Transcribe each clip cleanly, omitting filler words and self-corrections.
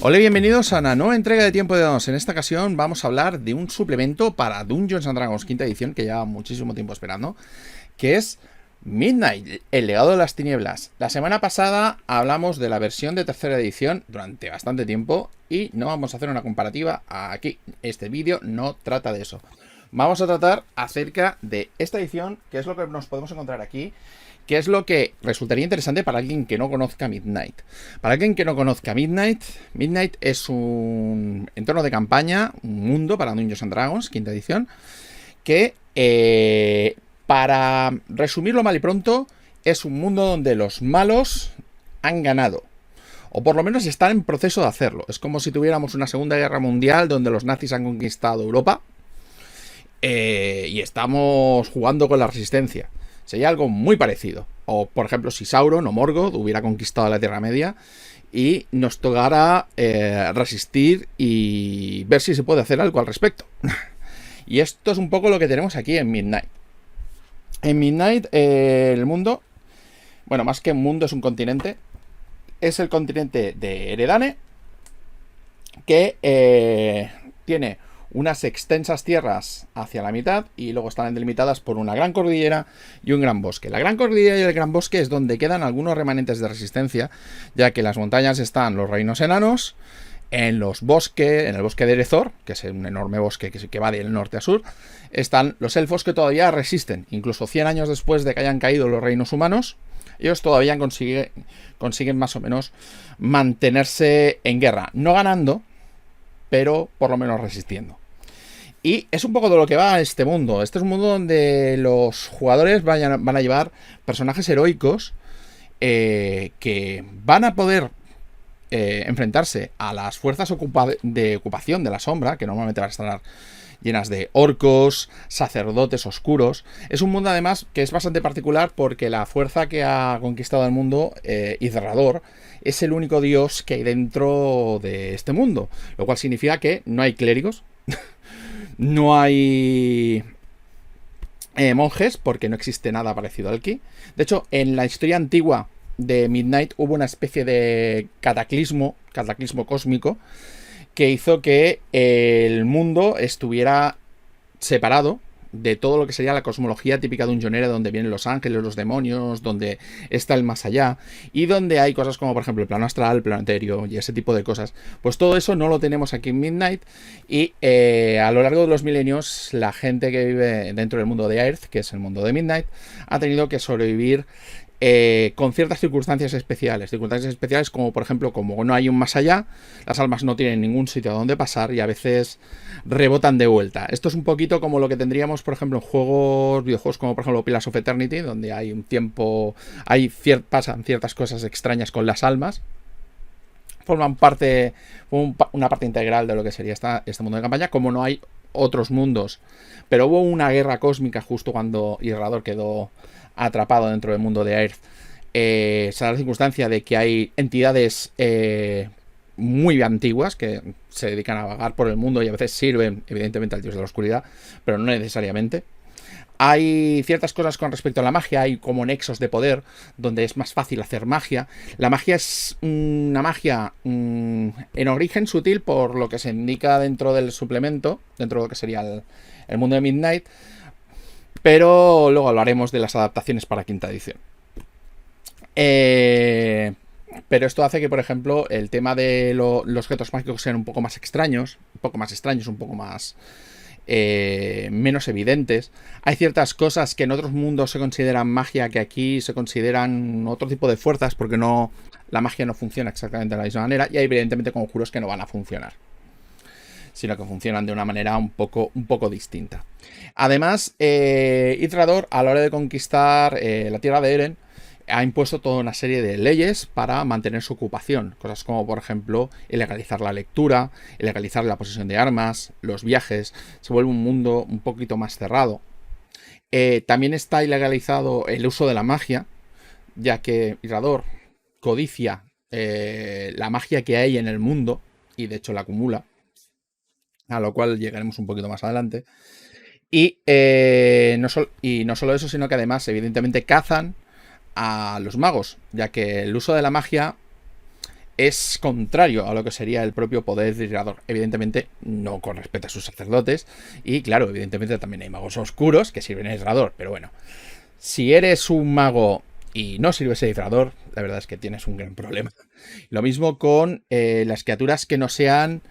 Hola y bienvenidos a una nueva entrega de Tiempo de Dados. En esta ocasión vamos a hablar de un suplemento para Dungeons and Dragons quinta edición que lleva muchísimo tiempo esperando, que es Midnight, el legado de las tinieblas. La semana pasada hablamos de la versión de tercera edición durante bastante tiempo y no vamos a hacer una comparativa aquí. Este vídeo no trata de eso. Vamos a tratar acerca de esta edición, que es lo que nos podemos encontrar aquí, que es lo que resultaría interesante para alguien que no conozca Midnight. Para alguien que no conozca Midnight, Midnight es un entorno de campaña, un mundo para Dungeons and Dragons, quinta edición, que, para resumirlo mal y pronto, es un mundo donde los malos han ganado. O por lo menos están en proceso de hacerlo. Es como si tuviéramos una Segunda Guerra Mundial donde los nazis han conquistado Europa. Y estamos jugando con la resistencia. Sería algo muy parecido. O, por ejemplo, si Sauron o Morgoth hubiera conquistado la Tierra Media y nos tocara resistir y ver si se puede hacer algo al respecto. Y esto es un poco lo que tenemos aquí en Midnight. En Midnight, el mundo, bueno, más que un mundo, es un continente. Es el continente de Eredane, que tiene unas extensas tierras hacia la mitad y luego están delimitadas por una gran cordillera y un gran bosque. La gran cordillera y el gran bosque es donde quedan algunos remanentes de resistencia, ya que en las montañas están los reinos enanos, en el bosque de Erezor, que es un enorme bosque que va del norte a sur, están los elfos que todavía resisten, incluso 100 años después de que hayan caído los reinos humanos. Ellos todavía consiguen más o menos mantenerse en guerra, no ganando, pero por lo menos resistiendo. Y es un poco de lo que va este mundo. Este es un mundo donde los jugadores van a llevar personajes heroicos que van a poder enfrentarse a las fuerzas de ocupación de la sombra, que normalmente van a estar llenas de orcos, sacerdotes oscuros. Es un mundo además que es bastante particular porque la fuerza que ha conquistado el mundo, Izrador, es el único dios que hay dentro de este mundo, lo cual significa que no hay clérigos, no hay monjes, porque no existe nada parecido al ki. De hecho, en la historia antigua de Midnight hubo una especie de cataclismo cósmico que hizo que el mundo estuviera separado de todo lo que sería la cosmología típica de un dungeonera, donde vienen los ángeles, los demonios, donde está el más allá, y donde hay cosas como por ejemplo el plano astral, el plano etéreo y ese tipo de cosas. Pues todo eso no lo tenemos aquí en Midnight, y a lo largo de los milenios la gente que vive dentro del mundo de Aerth, que es el mundo de Midnight, ha tenido que sobrevivir con ciertas circunstancias especiales como por ejemplo, como no hay un más allá, las almas no tienen ningún sitio a donde pasar y a veces rebotan de vuelta. Esto es un poquito como lo que tendríamos por ejemplo en videojuegos como por ejemplo Pillars of Eternity, donde hay un tiempo, pasan ciertas cosas extrañas con las almas, forman una parte integral de lo que sería este mundo de campaña, como no hay otros mundos. Pero hubo una guerra cósmica justo cuando Izrador quedó atrapado dentro del mundo de Aerth. Se da la circunstancia de que hay entidades muy antiguas que se dedican a vagar por el mundo y a veces sirven evidentemente al dios de la oscuridad, pero no necesariamente. Hay ciertas cosas con respecto a la magia, hay como nexos de poder donde es más fácil hacer magia. La magia es una magia en origen sutil, por lo que se indica dentro del suplemento, dentro de lo que sería el mundo de Midnight, pero luego hablaremos de las adaptaciones para quinta edición. Pero esto hace que, por ejemplo, el tema de los objetos mágicos sean un poco más extraños, un poco más menos evidentes. Hay ciertas cosas que en otros mundos se consideran magia, que aquí se consideran otro tipo de fuerzas, porque la magia no funciona exactamente de la misma manera, y hay evidentemente conjuros que no van a funcionar, sino que funcionan de una manera un poco distinta. Además, Izrador, a la hora de conquistar la tierra de Eren, ha impuesto toda una serie de leyes para mantener su ocupación. Cosas como, por ejemplo, ilegalizar la lectura, ilegalizar la posesión de armas, los viajes. Se vuelve un mundo un poquito más cerrado. También está ilegalizado el uso de la magia, ya que Izrador codicia la magia que hay en el mundo, y de hecho la acumula, a lo cual llegaremos un poquito más adelante. Y no solo eso, sino que además, evidentemente, cazan a los magos, ya que el uso de la magia es contrario a lo que sería el propio poder de Irrador. Evidentemente, no con respecto a sus sacerdotes. Y claro, evidentemente también hay magos oscuros que sirven a Irrador. Pero bueno, si eres un mago y no sirves a Irrador, la verdad es que tienes un gran problema. Lo mismo con las criaturas que no sean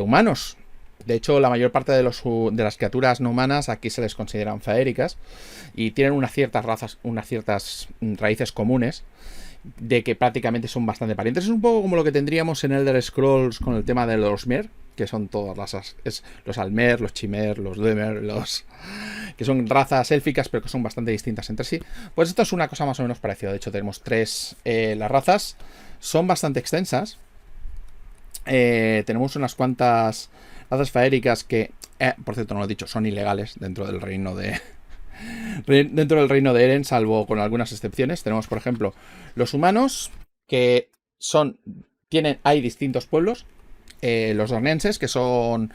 humanos. De hecho, la mayor parte de las criaturas no humanas aquí se les consideran faéricas y tienen unas ciertas razas, unas ciertas raíces comunes de que prácticamente son bastante parientes. Es un poco como lo que tendríamos en Elder Scrolls con el tema de los Mer, que son todas razas, los Almer, los Chimer, los Dwemer, que son razas élficas pero que son bastante distintas entre sí. Pues esto es una cosa más o menos parecida. De hecho tenemos tres, las razas son bastante extensas. Tenemos unas cuantas razas faéricas que, por cierto no lo he dicho, son ilegales dentro del reino de Eren, salvo con algunas excepciones. Tenemos, por ejemplo, los humanos, que hay distintos pueblos. Los dornenses, que son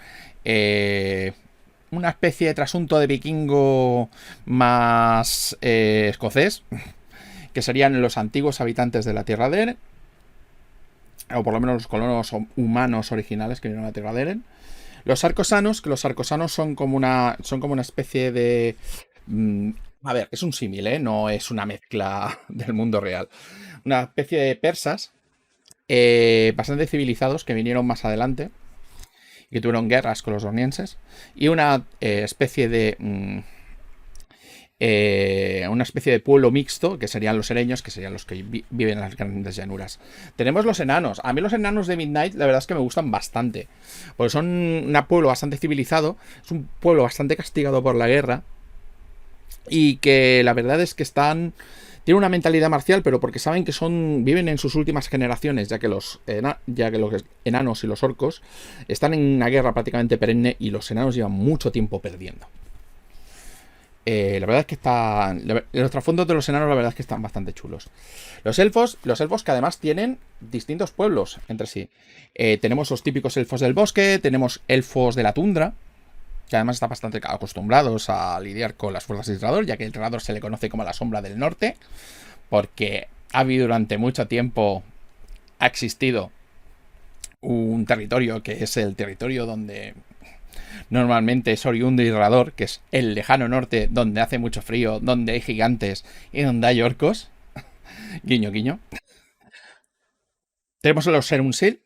una especie de trasunto de vikingo más escocés, que serían los antiguos habitantes de la Tierra de Eren, o por lo menos los colonos humanos originales que vinieron a la Tierra de Eren. Los arcosanos, que los arcosanos son como una especie de... a ver, es un símil, no es una mezcla del mundo real. Una especie de persas bastante civilizados que vinieron más adelante y que tuvieron guerras con los dornienses. Y una especie de... una especie de pueblo mixto, que serían los ereños, que serían los que viven en las grandes llanuras. Tenemos los enanos. A mí los enanos de Midnight, la verdad es que me gustan bastante, porque son un pueblo bastante civilizado, es un pueblo bastante castigado por la guerra, y que la verdad es que tienen una mentalidad marcial, pero porque saben que viven en sus últimas generaciones, ya que los enanos y los orcos están en una guerra prácticamente perenne, y los enanos llevan mucho tiempo perdiendo. La verdad es que los trasfondos de los enanos, la verdad es que están bastante chulos. Los elfos que además tienen distintos pueblos entre sí. Tenemos los típicos elfos del bosque, tenemos elfos de la tundra, que además están bastante acostumbrados a lidiar con las fuerzas de Irrador, ya que el Irrador se le conoce como la sombra del norte, porque ha habido durante mucho tiempo, ha existido un territorio que es el territorio donde normalmente es oriundo Irrador, que es el lejano norte, donde hace mucho frío, donde hay gigantes y donde hay orcos. Guiño, guiño. Tenemos los Serunsil,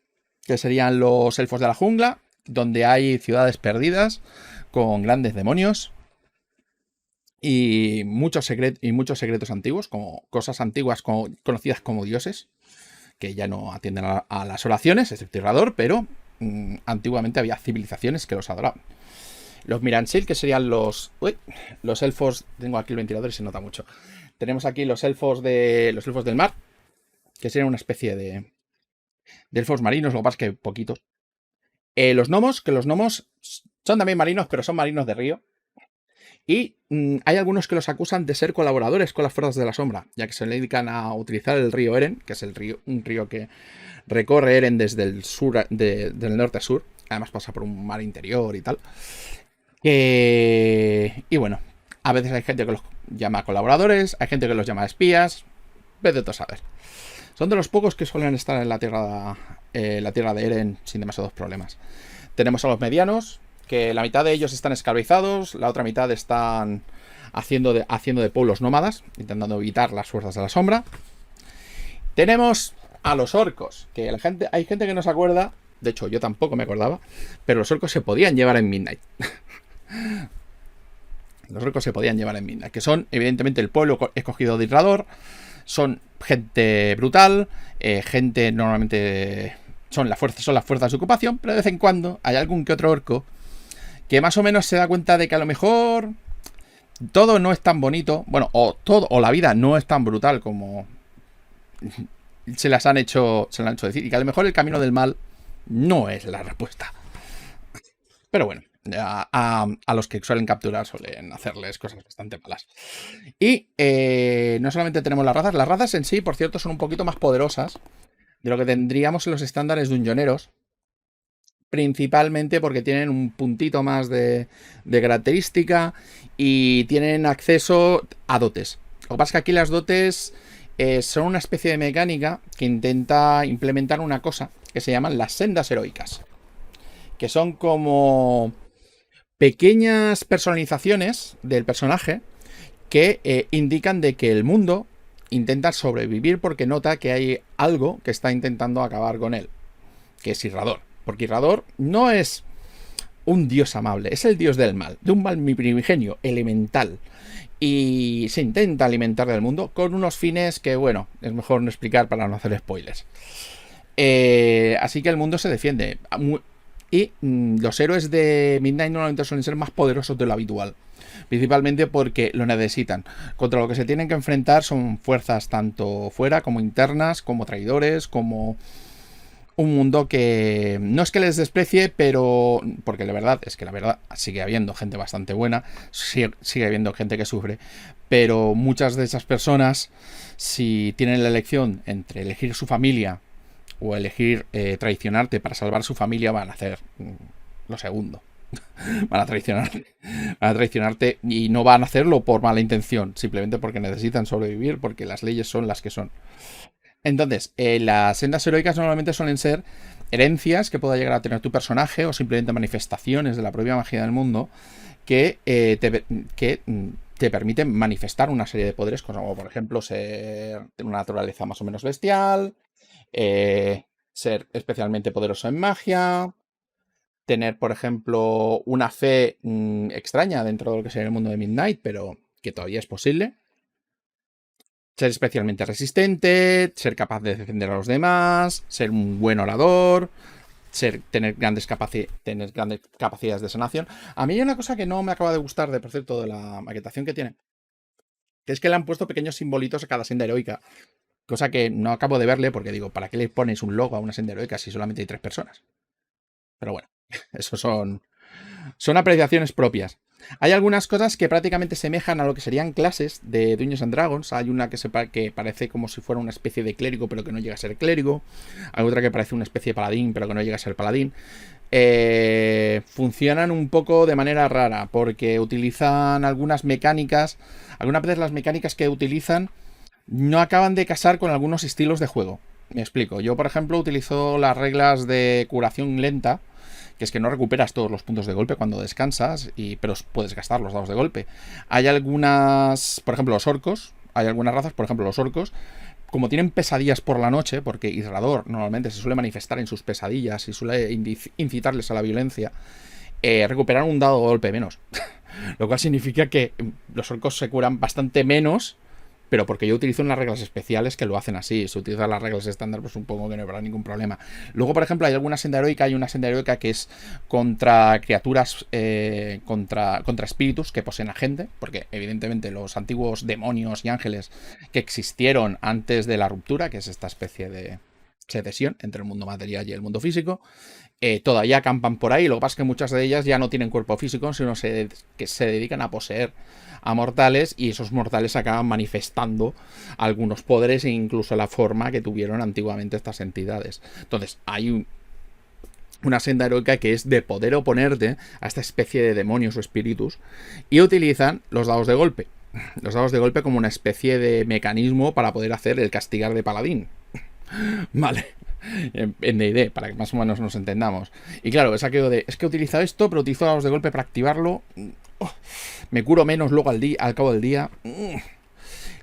que serían los elfos de la jungla, donde hay ciudades perdidas con grandes demonios y muchos secretos antiguos, como cosas antiguas conocidas como dioses, que ya no atienden a las oraciones, excepto Irrador, pero antiguamente había civilizaciones que los adoraban. Los Miransil, que serían los elfos. Tengo aquí el ventilador y se nota mucho. Tenemos aquí los elfos del mar, que serían una especie de elfos marinos, lo que pasa es que poquitos. Los gnomos, que los gnomos son también marinos, pero son marinos de río. Y hay algunos que los acusan de ser colaboradores con las fuerzas de la sombra, ya que se dedican a utilizar el río Eren, que es un río que recorre Eren desde el sur, del norte a sur. Además pasa por un mar interior y tal. Y bueno, a veces hay gente que los llama colaboradores, hay gente que los llama espías. Vete tú a saber. Son de los pocos que suelen estar en la tierra de Eren sin demasiados problemas. Tenemos a los medianos, que la mitad de ellos están esclavizados, la otra mitad están haciendo de pueblos nómadas, intentando evitar las fuerzas de la sombra. Tenemos a los orcos, que hay gente que no se acuerda, de hecho yo tampoco me acordaba, pero los orcos se podían llevar en Midnight. Los orcos se podían llevar en Midnight, que son evidentemente el pueblo escogido de Irrador. Son gente brutal, gente normalmente son las fuerzas de ocupación, pero de vez en cuando hay algún que otro orco que más o menos se da cuenta de que a lo mejor todo no es tan bonito, bueno, o la vida no es tan brutal como se han hecho decir, y que a lo mejor el camino del mal no es la respuesta. Pero bueno, a los que suelen capturar suelen hacerles cosas bastante malas. Y no solamente tenemos las razas en sí, por cierto, son un poquito más poderosas de lo que tendríamos en los estándares dungeoneros, principalmente porque tienen un puntito más de característica y tienen acceso a dotes. Lo que pasa es que aquí las dotes son una especie de mecánica que intenta implementar una cosa que se llaman las sendas heroicas, que son como pequeñas personalizaciones del personaje que indican de que el mundo intenta sobrevivir porque nota que hay algo que está intentando acabar con él, que es Irrador. Porque Irrador no es un dios amable, es el dios del mal, de un mal primigenio, elemental. Y se intenta alimentar del mundo con unos fines que, bueno, es mejor no explicar para no hacer spoilers. Así que el mundo se defiende. Y los héroes de Midnight normalmente suelen ser más poderosos de lo habitual. Principalmente porque lo necesitan. Contra lo que se tienen que enfrentar son fuerzas tanto fuera como internas, como traidores, como un mundo que no es que les desprecie, pero porque la verdad es que la verdad sigue habiendo gente bastante buena, sigue habiendo gente que sufre, pero muchas de esas personas, si tienen la elección entre elegir su familia o elegir traicionarte para salvar su familia, van a hacer lo segundo. Van a traicionarte y no van a hacerlo por mala intención, simplemente porque necesitan sobrevivir, porque las leyes son las que son. Entonces, las sendas heroicas normalmente suelen ser herencias que pueda llegar a tener tu personaje o simplemente manifestaciones de la propia magia del mundo que te permiten manifestar una serie de poderes, como por ejemplo ser de una naturaleza más o menos bestial, ser especialmente poderoso en magia, tener, por ejemplo, una fe extraña dentro de lo que sería el mundo de Midnight, pero que todavía es posible. Ser especialmente resistente, ser capaz de defender a los demás, ser un buen orador, tener grandes capacidades de sanación. A mí hay una cosa que no me acaba de gustar, por cierto, de la maquetación que tiene, que es que le han puesto pequeños simbolitos a cada senda heroica, cosa que no acabo de verle porque digo, ¿para qué le pones un logo a una senda heroica si solamente hay 3 personas? Pero bueno, eso son apreciaciones propias. Hay algunas cosas que prácticamente semejan a lo que serían clases de Dungeons and Dragons. Hay una que parece como si fuera una especie de clérigo, pero que no llega a ser clérigo. Hay otra que parece una especie de paladín, pero que no llega a ser paladín. Funcionan un poco de manera rara, porque utilizan algunas mecánicas. Algunas veces las mecánicas que utilizan no acaban de casar con algunos estilos de juego. Me explico. Yo, por ejemplo, utilizo las reglas de curación lenta, que es que no recuperas todos los puntos de golpe cuando descansas, pero puedes gastar los dados de golpe. Hay algunas, por ejemplo, los orcos, hay algunas razas, por ejemplo, los orcos, como tienen pesadillas por la noche, porque Irrador normalmente se suele manifestar en sus pesadillas y suele incitarles a la violencia, recuperan un dado de golpe menos. Lo cual significa que los orcos se curan bastante menos, pero porque yo utilizo unas reglas especiales que lo hacen así. Si utilizas las reglas estándar, pues supongo que no habrá ningún problema. Luego, por ejemplo, hay alguna senda heroica, hay una senda heroica que es contra criaturas, contra espíritus que poseen a gente, porque evidentemente los antiguos demonios y ángeles que existieron antes de la ruptura, que es esta especie de secesión entre el mundo material y el mundo físico, todavía acampan por ahí. Lo que pasa es que muchas de ellas ya no tienen cuerpo físico, sino que se dedican a poseer a mortales, y esos mortales acaban manifestando algunos poderes e incluso la forma que tuvieron antiguamente estas entidades. Entonces hay una senda heroica que es de poder oponerte a esta especie de demonios o espíritus, y utilizan los dados de golpe. Los dados de golpe como una especie de mecanismo para poder hacer el castigar de paladín. Vale. En D&D, para que más o menos nos entendamos. Y claro, es aquello de, es que he utilizado esto, pero utilizo dados de golpe para activarlo. Me curo menos luego al cabo del día.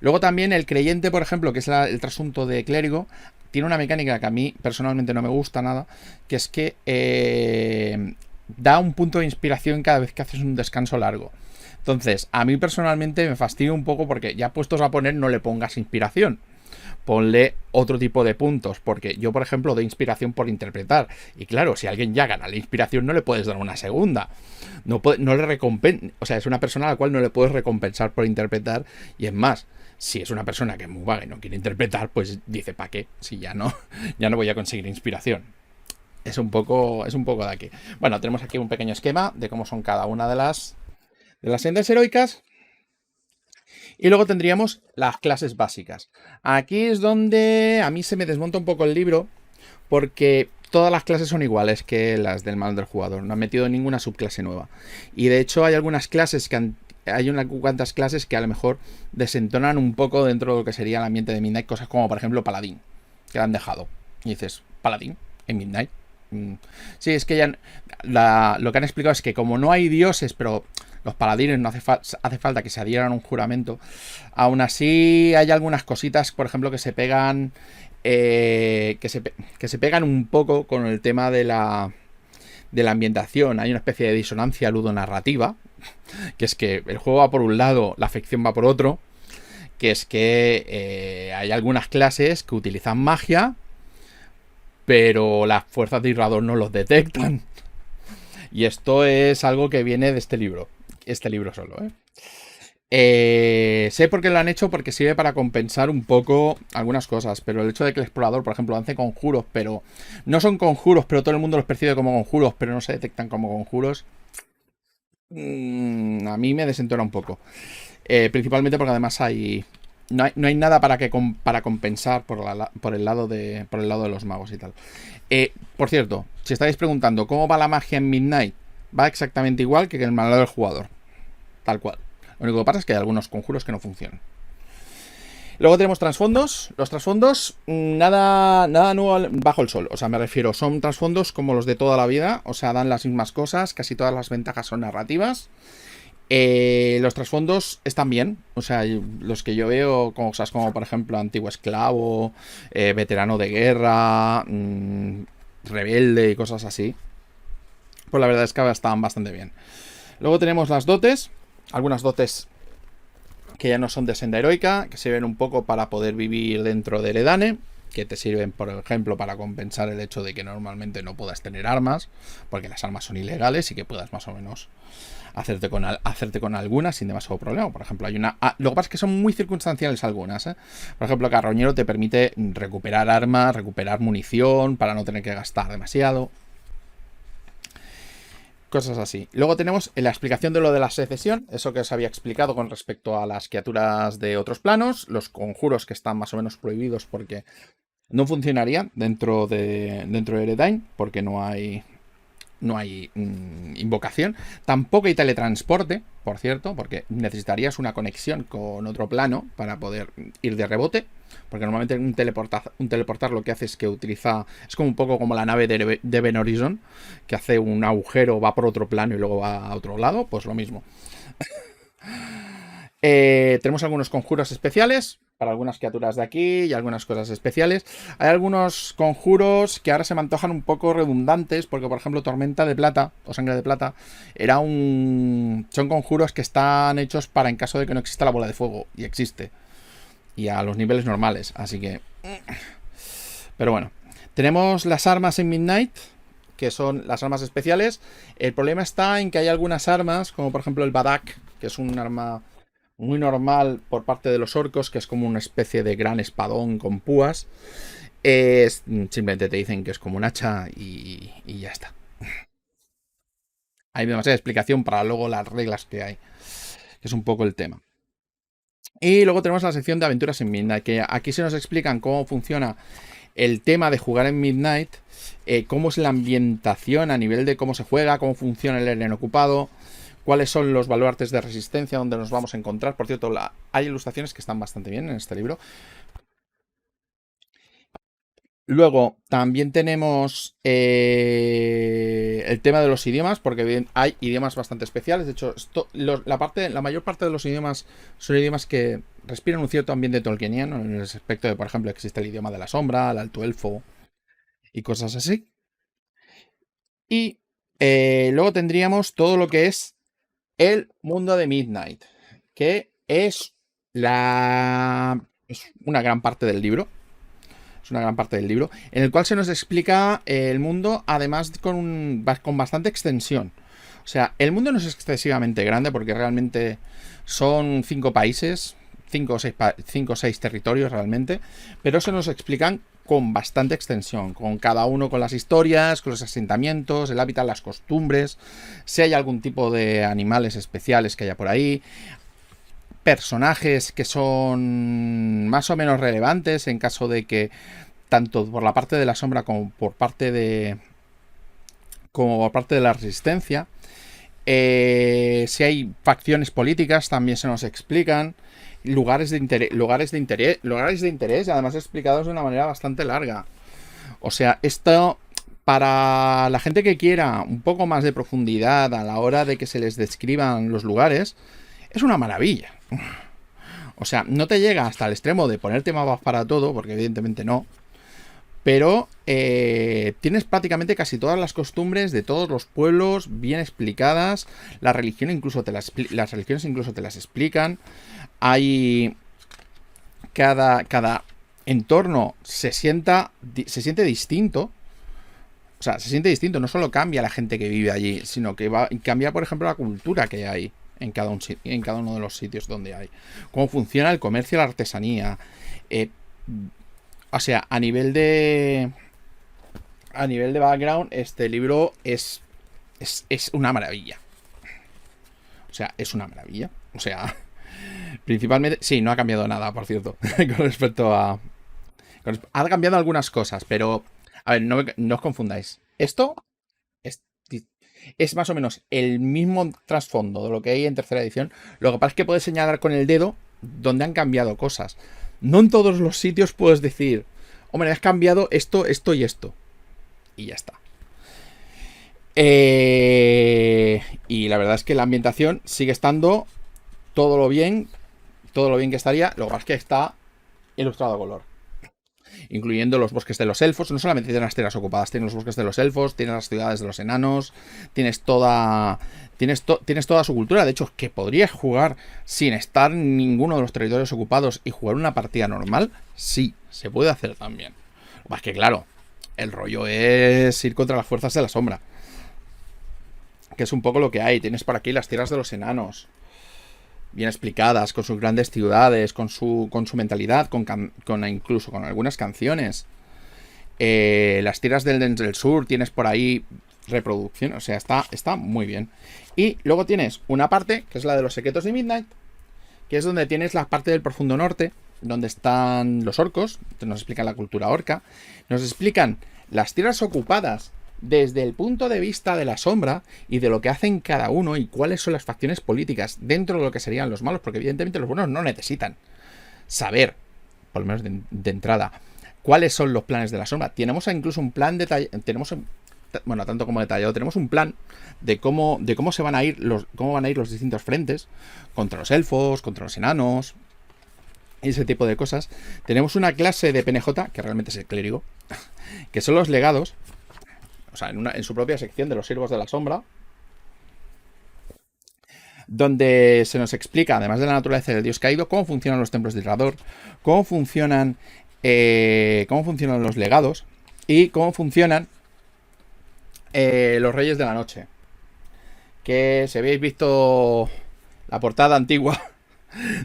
Luego también el creyente, por ejemplo, que es el trasunto de clérigo, tiene una mecánica que a mí personalmente no me gusta nada, que es que da un punto de inspiración cada vez que haces un descanso largo. Entonces, a mí personalmente me fastidia un poco porque ya puestos a poner no le pongas inspiración. Ponle otro tipo de puntos, porque yo, por ejemplo, doy inspiración por interpretar. Y claro, si alguien ya gana la inspiración, no le puedes dar una segunda. No le recompensa. O sea, es una persona a la cual no le puedes recompensar por interpretar. Y es más, si es una persona que es muy vaga y no quiere interpretar, pues dice, ¿para qué? Si ya no voy a conseguir inspiración. Es un poco de aquí. Bueno, tenemos aquí un pequeño esquema de cómo son cada una de las sendas heroicas. Y luego tendríamos las clases básicas. Aquí es donde a mí se me desmonta un poco el libro, porque todas las clases son iguales que las del manual del jugador. No han metido ninguna subclase nueva. Y de hecho hay algunas clases que hay unas cuantas clases que a lo mejor desentonan un poco dentro de lo que sería el ambiente de Midnight, cosas como por ejemplo Paladín, que la han dejado. Y dices, Paladín, en Midnight. Sí, es que ya lo que han explicado es que como no hay dioses, pero los paladines no hace falta que se adhieran a un juramento, aún así hay algunas cositas, por ejemplo, que se pegan, que se pegan un poco con el tema de la ambientación. Hay una especie de disonancia ludonarrativa, que es que el juego va por un lado, la ficción va por otro, que es que hay algunas clases que utilizan magia, pero las fuerzas de Irrador no los detectan. Y esto es algo que viene de este libro solo, sé por qué lo han hecho, porque sirve para compensar un poco algunas cosas, pero el hecho de que el explorador, por ejemplo, lance conjuros, pero no son conjuros, pero todo el mundo los percibe como conjuros, pero no se detectan como conjuros, a mí me desentona un poco. Principalmente porque además no hay nada para compensar por el lado de los magos y tal. Por cierto, si estáis preguntando cómo va la magia en Midnight, va exactamente igual que el manual del jugador. Tal cual. Lo único que pasa es que hay algunos conjuros que no funcionan. Luego tenemos trasfondos. Los trasfondos, nada nuevo bajo el sol. O sea, me refiero, son trasfondos como los de toda la vida. O sea, dan las mismas cosas. Casi todas las ventajas son narrativas. Los trasfondos están bien. O sea, los que yo veo, cosas como por ejemplo antiguo esclavo, veterano de guerra, rebelde y cosas así, pues la verdad es que estaban bastante bien. Luego tenemos las dotes. Algunas dotes que ya no son de senda heroica, que sirven un poco para poder vivir dentro del Edane, que te sirven, por ejemplo, para compensar el hecho de que normalmente no puedas tener armas, porque las armas son ilegales y que puedas más o menos hacerte con algunas sin demasiado problema. Por ejemplo, hay una... lo que pasa es que son muy circunstanciales algunas, Por ejemplo, Carroñero te permite recuperar armas, recuperar munición, para no tener que gastar demasiado. Cosas así. Luego tenemos la explicación de lo de la secesión, eso que os había explicado con respecto a las criaturas de otros planos, los conjuros que están más o menos prohibidos porque no funcionarían dentro de Eredine, porque no hay invocación. Tampoco hay teletransporte, por cierto, porque necesitarías una conexión con otro plano para poder ir de rebote. Porque normalmente un teleportar lo que hace es que utiliza... Es como un poco como la nave de Event Horizon, que hace un agujero, va por otro plano y luego va a otro lado. Pues lo mismo. Tenemos algunos conjuros especiales para algunas criaturas de aquí y algunas cosas especiales. Hay algunos conjuros que ahora se me antojan un poco redundantes, porque por ejemplo Tormenta de Plata o Sangre de Plata son conjuros que están hechos para en caso de que no exista la bola de fuego, y existe, y a los niveles normales, así que... Pero bueno, tenemos las armas en Midnight, que son las armas especiales. El problema está en que hay algunas armas, como por ejemplo el Badak, que es un arma muy normal por parte de los orcos, que es como una especie de gran espadón con púas. Simplemente te dicen que es como un hacha y ya está. Hay demasiada explicación para luego las reglas que hay, que es un poco el tema. Y luego tenemos la sección de aventuras en Midnight, que aquí se nos explican cómo funciona el tema de jugar en Midnight, cómo es la ambientación a nivel de cómo se juega, cómo funciona el Eren ocupado, cuáles son los baluartes de resistencia donde nos vamos a encontrar. Por cierto, hay ilustraciones que están bastante bien en este libro. Luego, también tenemos el tema de los idiomas, porque hay idiomas bastante especiales. De hecho, la mayor parte de los idiomas son idiomas que respiran un cierto ambiente tolkieniano, en el aspecto de, por ejemplo, existe el idioma de la sombra, el alto elfo y cosas así. Y luego tendríamos todo lo que es el mundo de Midnight, que es una gran parte del libro. Es una gran parte del libro, en el cual se nos explica el mundo, además con bastante extensión. O sea, el mundo no es excesivamente grande, porque realmente son 5 países, 5 o 6 territorios realmente, pero se nos explican con bastante extensión, con cada uno con las historias, con los asentamientos, el hábitat, las costumbres, si hay algún tipo de animales especiales que haya por ahí, personajes que son más o menos relevantes en caso de que, tanto por la parte de la sombra como por parte de la resistencia. Si hay facciones políticas, también se nos explican. Lugares de interés, además explicados de una manera bastante larga. O sea, esto, para la gente que quiera un poco más de profundidad a la hora de que se les describan los lugares, es una maravilla. O sea, no te llega hasta el extremo de ponerte mapas para todo, porque evidentemente no. Pero tienes prácticamente casi todas las costumbres de todos los pueblos bien explicadas. Las religiones incluso te las explican. Hay cada entorno se siente distinto. O sea, se siente distinto. No solo cambia la gente que vive allí, sino que cambia, por ejemplo, la cultura que hay en cada uno de los sitios donde hay. Cómo funciona el comercio y la artesanía. O sea, a nivel de background, este libro es una maravilla. O sea, es una maravilla. O sea, principalmente... Sí, no ha cambiado nada, por cierto, con respecto a... Ha cambiado algunas cosas, pero... A ver, no os confundáis. Esto es más o menos el mismo trasfondo de lo que hay en tercera edición. Lo que pasa es que puedes señalar con el dedo donde han cambiado cosas. No en todos los sitios puedes decir, hombre, has cambiado esto, esto y esto. Y ya está. Y la verdad es que la ambientación sigue estando todo lo bien que estaría. Lo que pasa es que está ilustrado a color. Incluyendo los bosques de los elfos. No solamente tienes las tierras ocupadas, tienes los bosques de los elfos, tienes las ciudades de los enanos, tienes toda su cultura. De hecho, es que podrías jugar sin estar en ninguno de los territorios ocupados y jugar una partida normal. Sí, se puede hacer también. Lo que pasa es que, claro, el rollo es ir contra las fuerzas de la sombra, que es un poco lo que hay. Tienes por aquí las tierras de los enanos, bien explicadas, con sus grandes ciudades, con su mentalidad, incluso con algunas canciones. Las tierras del sur, tienes por ahí reproducción, o sea, está muy bien. Y luego tienes una parte, que es la de los secretos de Midnight, que es donde tienes la parte del profundo norte, donde están los orcos, nos explican la cultura orca, nos explican las tierras ocupadas desde el punto de vista de la sombra y de lo que hacen cada uno y cuáles son las facciones políticas dentro de lo que serían los malos, porque evidentemente los buenos no necesitan saber, por lo menos de entrada, cuáles son los planes de la sombra. Tenemos incluso un plan detallado, bueno, tanto como detallado, tenemos un plan de cómo van a ir los distintos frentes contra los elfos, contra los enanos y ese tipo de cosas. Tenemos una clase de PNJ, que realmente es el clérigo, que son los legados. O sea, en su propia sección de los siervos de la sombra, donde se nos explica, además de la naturaleza del dios caído, cómo funcionan los templos de Irrador, cómo funcionan los legados y cómo funcionan los reyes de la noche. Que si habéis visto la portada antigua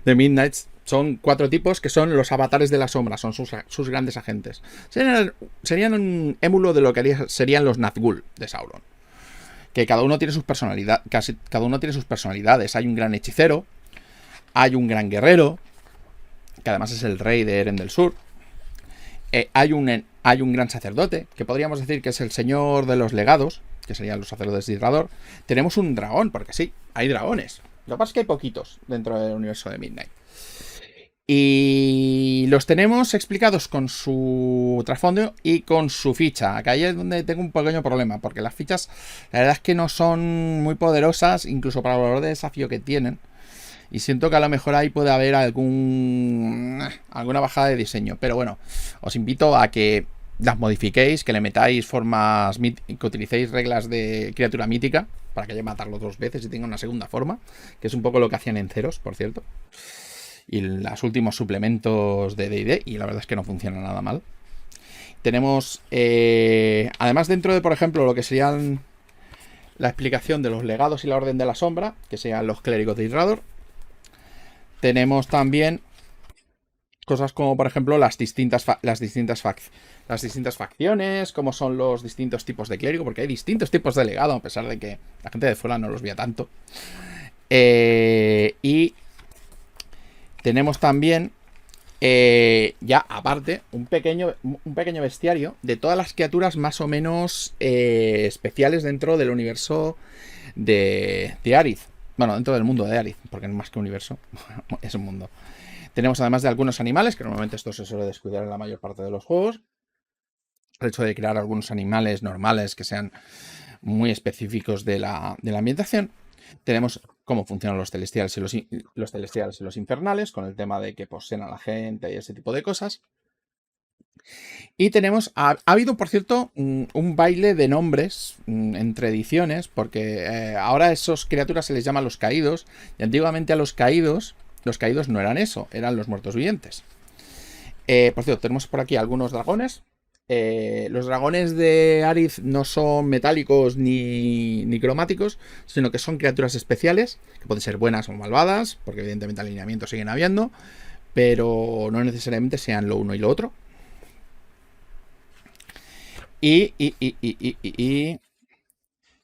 de Midnight, son 4 tipos que son los avatares de la sombra, son sus grandes agentes. Serían un émulo de lo que serían los Nazgûl de Sauron. Que cada uno tiene sus personalidades. Hay un gran hechicero, hay un gran guerrero, que además es el rey de Eren del Sur. Hay un gran sacerdote, que podríamos decir que es el señor de los legados, que serían los sacerdotes de Irrador. Tenemos un dragón, porque sí, hay dragones. Lo que pasa es que hay poquitos dentro del universo de Midnight. Y los tenemos explicados con su trasfondo y con su ficha. Acá ahí es donde tengo un pequeño problema, porque las fichas, la verdad es que no son muy poderosas, incluso para el valor de desafío que tienen. Y siento que a lo mejor ahí puede haber alguna bajada de diseño. Pero bueno, os invito a que las modifiquéis, que le metáis formas, que utilicéis reglas de criatura mítica, para que haya que matarlo 2 veces y tenga una segunda forma, que es un poco lo que hacían en Ceros, por cierto. Y los últimos suplementos de D&D, y la verdad es que no funciona nada mal. Tenemos, además dentro de, por ejemplo, lo que serían la explicación de los legados y la orden de la sombra, que sean los clérigos de Irrador, tenemos también cosas como, por ejemplo, las distintas facciones, como son los distintos tipos de clérigo, porque hay distintos tipos de legado, a pesar de que la gente de fuera no los vea tanto. Y tenemos también Ya aparte, un pequeño bestiario de todas las criaturas más o menos especiales dentro del universo de Aerith. Bueno, dentro del mundo de Aerith, porque no es más que universo, es un mundo. Tenemos además de algunos animales, que normalmente esto se suele descuidar en la mayor parte de los juegos. El hecho de crear algunos animales normales que sean muy específicos de la ambientación. Tenemos cómo funcionan los celestiales y los infernales, con el tema de que poseen a la gente y ese tipo de cosas. Y tenemos, ha habido, por cierto, un baile de nombres entre ediciones, porque ahora a esos criaturas se les llama los caídos, y antiguamente a los caídos no eran eso, eran los muertos vivientes. Por cierto, tenemos por aquí algunos dragones. Los dragones de Aerith no son metálicos ni cromáticos, sino que son criaturas especiales, que pueden ser buenas o malvadas, porque evidentemente alineamientos siguen habiendo, pero no necesariamente sean lo uno y lo otro. Y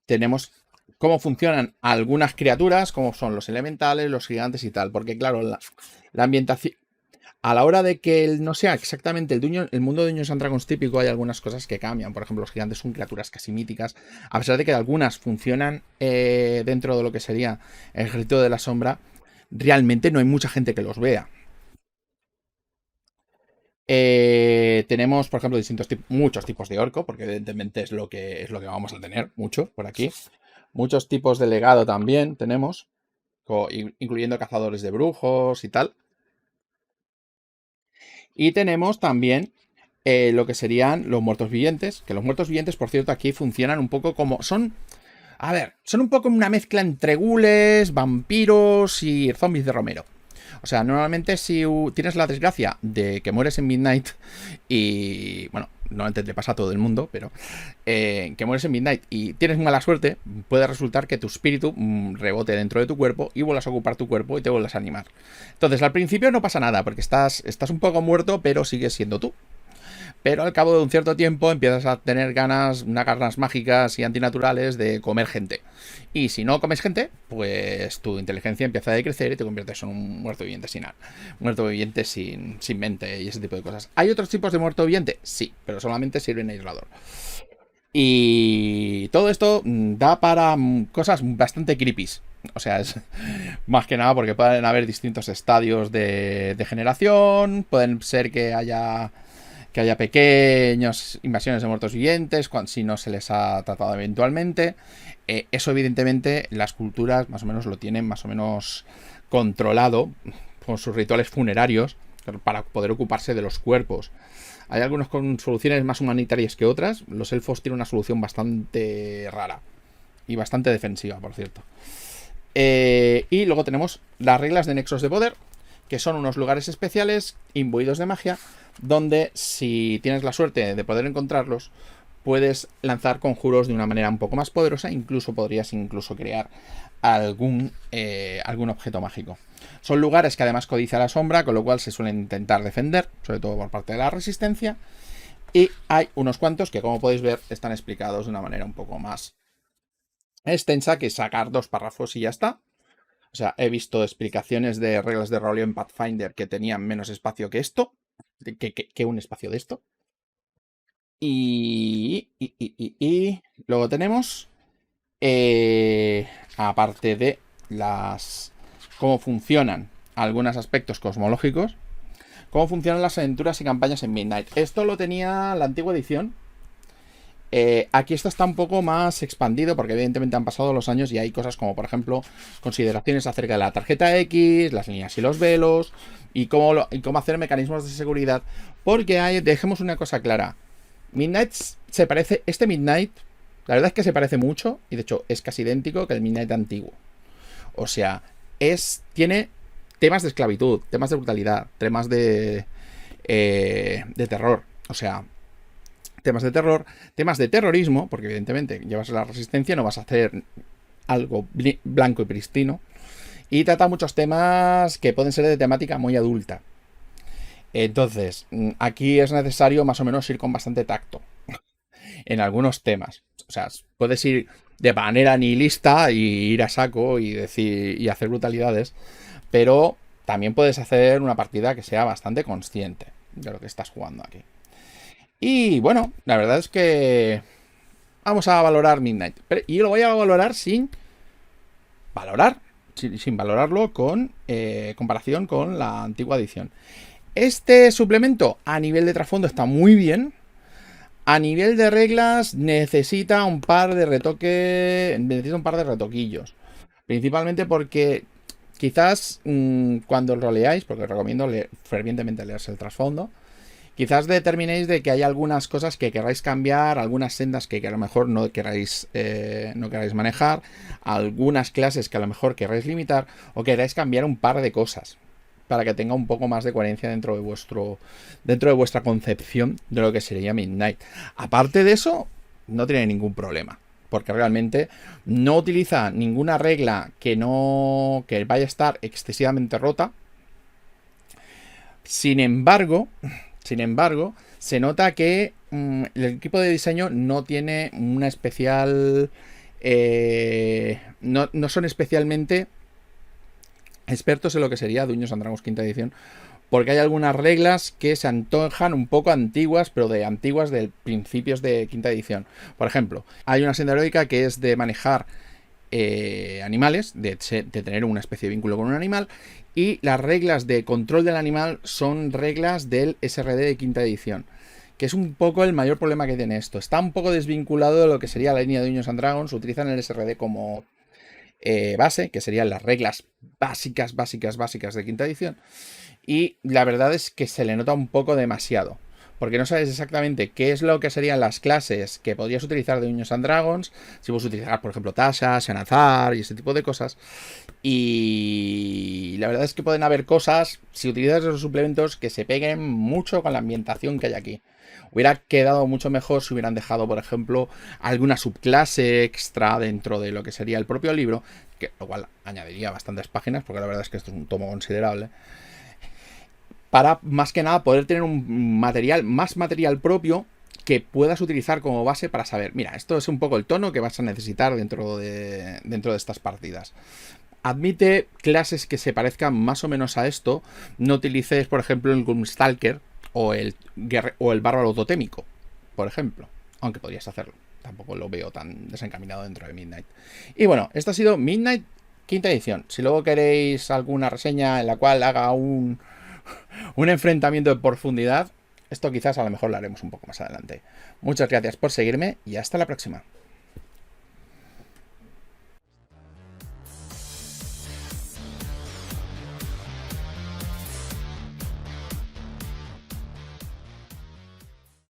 tenemos cómo funcionan algunas criaturas, como son los elementales, los gigantes y tal, porque claro, la ambientación... A la hora de que no sea exactamente el mundo de Dungeons and Dragons típico, hay algunas cosas que cambian. Por ejemplo, los gigantes son criaturas casi míticas. A pesar de que algunas funcionan dentro de lo que sería el ejército de la sombra, realmente no hay mucha gente que los vea. Tenemos, por ejemplo, muchos tipos de orco, porque evidentemente es lo que vamos a tener, mucho por aquí. Muchos tipos de legado también tenemos, incluyendo cazadores de brujos y tal. Y tenemos también lo que serían los muertos vivientes, que los muertos vivientes, por cierto, aquí funcionan un poco como... son un poco una mezcla entre gules, vampiros y zombies de Romero. O sea, normalmente si tienes la desgracia de que mueres en Midnight y... bueno, normalmente le pasa a todo el mundo, pero... que mueres en Midnight y tienes mala suerte, puede resultar que tu espíritu rebote dentro de tu cuerpo y vuelvas a ocupar tu cuerpo y te vuelvas a animar. Entonces, al principio no pasa nada, porque estás un poco muerto, pero sigues siendo tú. Pero al cabo de un cierto tiempo empiezas a tener unas ganas mágicas y antinaturales de comer gente. Y si no comes gente, pues tu inteligencia empieza a decrecer y te conviertes en un muerto viviente sin mente y ese tipo de cosas. ¿Hay otros tipos de muerto viviente? Sí, pero solamente sirven aislador. Y todo esto da para cosas bastante creepy. O sea, es más que nada porque pueden haber distintos estadios de generación. Pueden ser que haya pequeñas invasiones de muertos vivientes si no se les ha tratado eventualmente. Eso evidentemente las culturas más o menos lo tienen más o menos controlado con sus rituales funerarios para poder ocuparse de los cuerpos. Hay algunos con soluciones más humanitarias que otras. Los elfos tienen una solución bastante rara y bastante defensiva, por cierto. Y luego tenemos las reglas de nexos de poder, que son unos lugares especiales imbuidos de magia, donde si tienes la suerte de poder encontrarlos, puedes lanzar conjuros de una manera un poco más poderosa. Podrías crear algún objeto mágico. Son lugares que además codicia la sombra, con lo cual se suelen intentar defender, sobre todo por parte de la resistencia. Y hay unos cuantos que, como podéis ver, están explicados de una manera un poco más extensa, que sacar 2 párrafos y ya está. O sea, he visto explicaciones de reglas de roleo en Pathfinder que tenían menos espacio que esto, que un espacio de esto. Y luego tenemos, aparte de cómo funcionan algunos aspectos cosmológicos, cómo funcionan las aventuras y campañas en Midnight. Esto lo tenía la antigua edición. Aquí esto está un poco más expandido porque evidentemente han pasado los años y hay cosas como, por ejemplo, consideraciones acerca de la tarjeta X, las líneas y los velos y cómo hacer mecanismos de seguridad. Porque dejemos una cosa clara. Midnight se parece... Midnight, la verdad es que se parece mucho y de hecho es casi idéntico que el Midnight antiguo. O sea, tiene temas de esclavitud, temas de brutalidad, temas de terror. O sea... temas de terror, temas de terrorismo, porque evidentemente llevas la resistencia, no vas a hacer algo blanco y pristino, y trata muchos temas que pueden ser de temática muy adulta. Entonces, aquí es necesario más o menos ir con bastante tacto en algunos temas. O sea, puedes ir de manera nihilista y ir a saco y decir y hacer brutalidades, pero también puedes hacer una partida que sea bastante consciente de lo que estás jugando aquí. Y bueno, la verdad es que vamos a valorar Midnight. Y lo voy a valorar sin valorarlo con comparación con la antigua edición. Este suplemento a nivel de trasfondo está muy bien. A nivel de reglas necesita un par de retoquillos. Principalmente porque quizás cuando roleáis, porque os recomiendo fervientemente leerse el trasfondo, quizás determinéis de que hay algunas cosas que queráis cambiar, algunas sendas que a lo mejor no queráis manejar, algunas clases que a lo mejor queráis limitar o queráis cambiar un par de cosas para que tenga un poco más de coherencia dentro de vuestra concepción de lo que sería Midnight. Aparte de eso, no tiene ningún problema, porque realmente no utiliza ninguna regla que vaya a estar excesivamente rota. Sin embargo, se nota que el equipo de diseño no tiene una especial... no son especialmente expertos en lo que sería Dungeons and Dragons quinta edición, porque hay algunas reglas que se antojan un poco antiguas, pero de antiguas de principios de quinta edición. Por ejemplo, hay una senda heroica que es de manejar animales, de tener una especie de vínculo con un animal, y las reglas de control del animal son reglas del SRD de quinta edición, que es un poco el mayor problema que tiene esto. Está un poco desvinculado de lo que sería la línea de Dungeons and Dragons, utilizan el SRD como base, que serían las reglas básicas de quinta edición, y la verdad es que se le nota un poco demasiado, porque no sabes exactamente qué es lo que serían las clases que podrías utilizar de Dungeons and Dragons, si puedes utilizar, por ejemplo, Tasha, Shanazar y ese tipo de cosas. Y la verdad es que pueden haber cosas, si utilizas esos suplementos, que se peguen mucho con la ambientación que hay aquí. Hubiera quedado mucho mejor si hubieran dejado, por ejemplo, alguna subclase extra dentro de lo que sería el propio libro, que lo cual añadiría bastantes páginas, porque la verdad es que esto es un tomo considerable, para más que nada poder tener más material propio que puedas utilizar como base para saber, mira, esto es un poco el tono que vas a necesitar dentro de estas partidas. Admite clases que se parezcan más o menos a esto. No utilices, por ejemplo, el Gunnstalker o el Bárbaro Totémico, por ejemplo, aunque podrías hacerlo. Tampoco lo veo tan desencaminado dentro de Midnight. Y bueno, esto ha sido Midnight quinta edición. Si luego queréis alguna reseña en la cual haga un enfrentamiento de profundidad, esto quizás a lo mejor lo haremos un poco más adelante. Muchas gracias por seguirme y hasta la próxima.